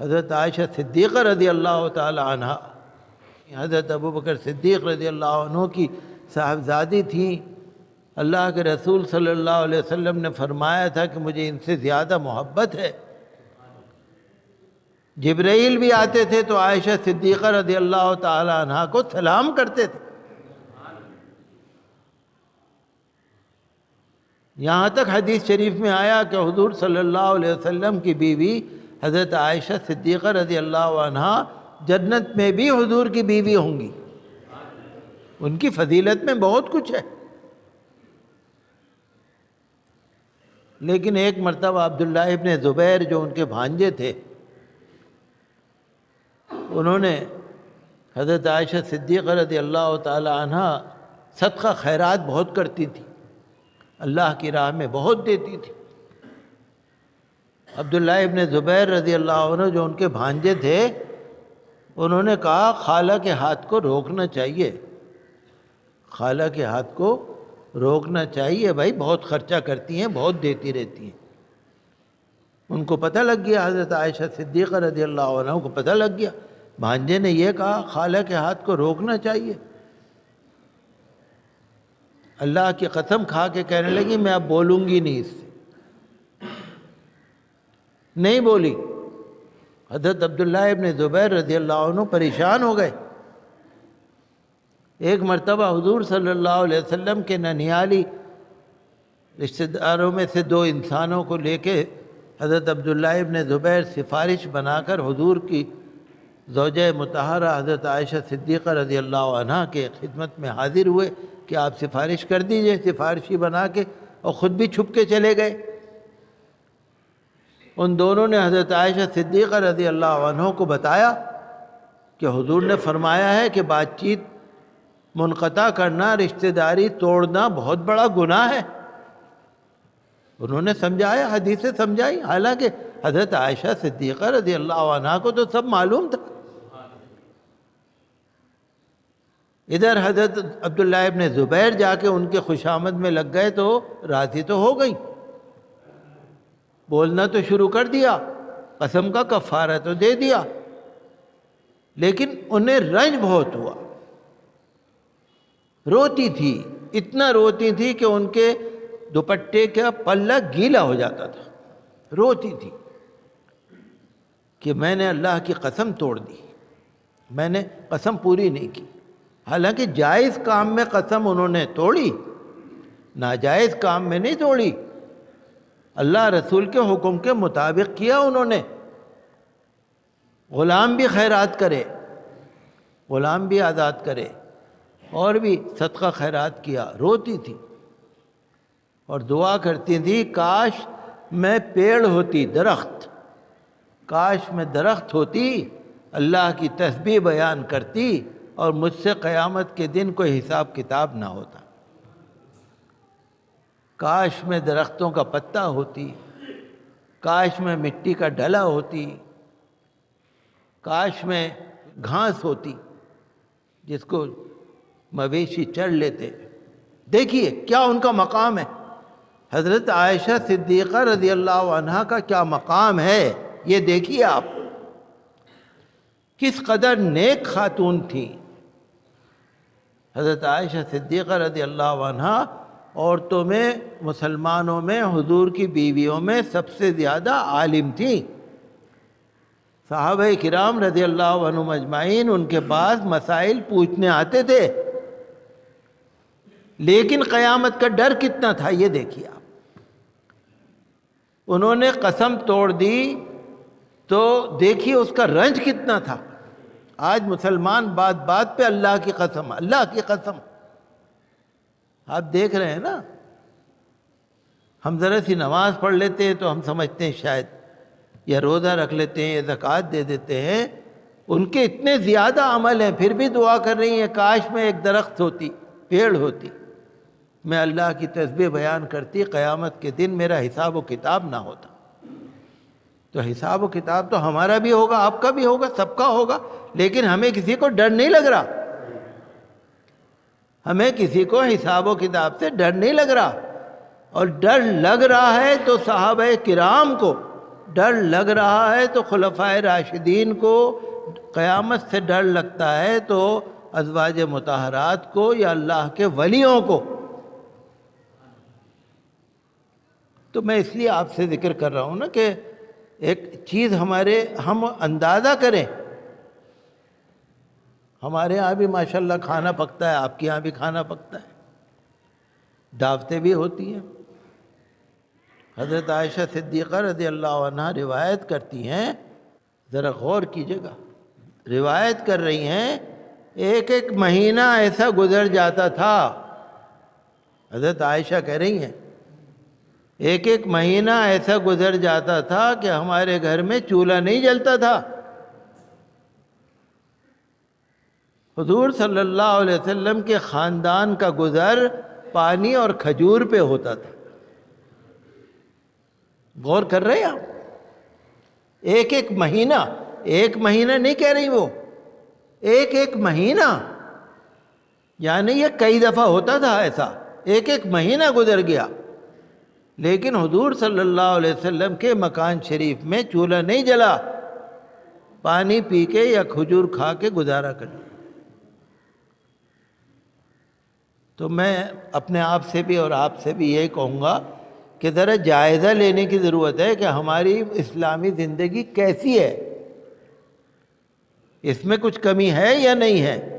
حضرت عائشہ صدیقہ رضی اللہ تعالی عنہ حضرت ابوبکر صدیق رضی اللہ عنہ کی صاحبزادی تھیں. اللہ کے رسول صلی اللہ علیہ وسلم نے فرمایا تھا کہ مجھے ان سے زیادہ محبت ہے. جبرائیل بھی آتے تھے تو عائشہ صدیقہ رضی اللہ تعالی عنہ کو سلام کرتے تھے. یہاں تک حدیث شریف میں آیا کہ حضور صلی اللہ علیہ وسلم کی بیوی حضرت عائشہ صدیقہ رضی اللہ عنہ جنت میں بھی حضور کی بیوی ہوں گی. ان کی فضیلت میں بہت کچھ ہے. لیکن ایک مرتبہ عبداللہ ابن زبیر جو ان کے بھانجے تھے، انہوں نے حضرت عائشہ صدیقہ رضی اللہ تعالی عنہ صدقہ خیرات بہت کرتی تھی، اللہ کی راہ میں بہت دیتی تھی. عبداللہ ابن زبیر رضی اللہ عنہ جو ان کے بھانجے تھے، انہوں نے کہا خالہ کے ہاتھ کو روکنا چاہیے، خالہ کے ہاتھ کو روکنا چاہیے، بھائی بہت خرچہ کرتی ہیں، بہت دیتی رہتی ہیں. ان کو پتہ لگ گیا، حضرت عائشہ صدیقہ رضی اللہ عنہ کو پتہ لگ گیا، بھانجے نے یہ کہا خالہ کے ہاتھ کو روکنا چاہیے. اللہ کی قسم کھا کے کہنے لگی میں اب بولوں گی نہیں، اس سے نہیں بولی. حضرت عبداللہ ابن زبیر رضی اللہ عنہ پریشان ہو گئے. ایک مرتبہ حضور صلی اللہ علیہ وسلم کے ننیالی رشتہ داروں میں سے دو انسانوں کو لے کے حضرت عبداللہ ابن زبیر سفارش بنا کر حضور کی زوجہ مطہرہ حضرت عائشہ صدیقہ رضی اللہ عنہ کے خدمت میں حاضر ہوئے کہ آپ سفارش کر دیجئے. سفارشی بنا کے اور خود بھی چھپ کے چلے گئے. ان دونوں نے حضرت عائشہ صدیقہ رضی اللہ عنہ کو بتایا کہ حضور نے فرمایا ہے کہ بات چیت منقطع کرنا، رشتہ داری توڑنا بہت بڑا گناہ ہے. انہوں نے سمجھایا، حدیثیں سمجھائی، حالانکہ حضرت عائشہ صدیقہ رضی اللہ عنہ کو تو سب معلوم تھا. ادھر حضرت عبداللہ ابن زبیر جا کے ان کے خوشامد میں لگ گئے تو راضی تو ہو گئی، بولنا تو شروع کر دیا، قسم کا کفارہ تو دے دیا، لیکن انہیں رنج بہت ہوا. روتی تھی، اتنا روتی تھی کہ ان کے دوپٹے کا پلہ گیلا ہو جاتا تھا. روتی تھی کہ میں نے اللہ کی قسم توڑ دی، میں نے قسم پوری نہیں کی. حالانکہ جائز کام میں قسم انہوں نے توڑی، ناجائز کام میں نہیں توڑی. اللہ رسول کے حکم کے مطابق کیا انہوں نے. غلام بھی خیرات کرے، غلام بھی آزاد کرے، اور بھی صدقہ خیرات کیا. روتی تھی اور دعا کرتی تھی کاش میں پیڑ ہوتی، درخت، کاش میں درخت ہوتی، اللہ کی تسبیح بیان کرتی اور مجھ سے قیامت کے دن کوئی حساب کتاب نہ ہوتا. کاش میں درختوں کا پتا ہوتی، کاش میں مٹی کا ڈلا ہوتی، کاش میں گھاس ہوتی جس کو مویشی چڑھ لیتے. دیکھیے کیا ان کا مقام ہے. حضرت عائشہ صدیقہ رضی اللہ عنہ کا کیا مقام ہے، یہ دیکھیے آپ، کس قدر نیک خاتون تھی. حضرت عائشہ صدیقہ رضی اللہ عنہ عورتوں میں، مسلمانوں میں، حضور کی بیویوں میں سب سے زیادہ عالم تھیں. صحابہ کرام رضی اللہ عنہم اجمعین ان کے پاس مسائل پوچھنے آتے تھے، لیکن قیامت کا ڈر کتنا تھا یہ دیکھیے آپ. انہوں نے قسم توڑ دی تو دیکھیے اس کا رنج کتنا تھا. آج مسلمان بات بات پہ اللہ کی قسم، اللہ کی قسم. آپ دیکھ رہے ہیں نا، ہم ذرا سی نماز پڑھ لیتے ہیں تو ہم سمجھتے ہیں شاید، یا روزہ رکھ لیتے ہیں، یا زکوٰۃ دے دیتے ہیں. ان کے اتنے زیادہ عمل ہیں، پھر بھی دعا کر رہی ہیں کاش میں ایک درخت ہوتی، پیڑ ہوتی، میں اللہ کی تسبیح بیان کرتی، قیامت کے دن میرا حساب و کتاب نہ ہوتا. تو حساب و کتاب تو ہمارا بھی ہوگا، آپ کا بھی ہوگا، سب کا ہوگا، لیکن ہمیں کسی کو ڈر نہیں لگ رہا. ہمیں کسی کو حساب و کتاب سے ڈر نہیں لگ رہا. اور ڈر لگ رہا ہے تو صحابہ کرام کو ڈر لگ رہا ہے تو خلفائے راشدین کو قیامت سے ڈر لگتا ہے تو ازواج مطہرات کو یا اللہ کے ولیوں کو. تو میں اس لیے آپ سے ذکر کر رہا ہوں نا کہ ایک چیز ہم اندازہ کریں. ہمارے ہاں بھی ماشاءاللہ کھانا پکتا ہے، آپ کے ہاں بھی کھانا پکتا ہے، دعوتیں بھی ہوتی ہیں. حضرت عائشہ صدیقہ رضی اللہ عنہ روایت کرتی ہیں، ذرا غور کیجیے گا، روایت کر رہی ہیں ایک ایک مہینہ ایسا گزر جاتا تھا. حضرت عائشہ کہہ رہی ہیں ایک ایک مہینہ ایسا گزر جاتا تھا کہ ہمارے گھر میں چولہا نہیں جلتا تھا. حضور صلی اللہ علیہ وسلم کے خاندان کا گزر پانی اور کھجور پہ ہوتا تھا. غور کر رہے ہیں آپ؟ ایک ایک مہینہ نہیں کہہ رہی وہ، ایک ایک مہینہ، یعنی یہ کئی دفعہ ہوتا تھا ایسا، ایک ایک مہینہ گزر گیا. لیکن حضور صلی اللہ علیہ وسلم کے مکان شریف میں چولہا نہیں جلا، پانی پی کے یا کھجور کھا کے گزارا کر. تو میں اپنے آپ سے بھی اور آپ سے بھی یہی کہوں گا کہ ذرا جائزہ لینے کی ضرورت ہے کہ ہماری اسلامی زندگی کیسی ہے، اس میں کچھ کمی ہے یا نہیں ہے.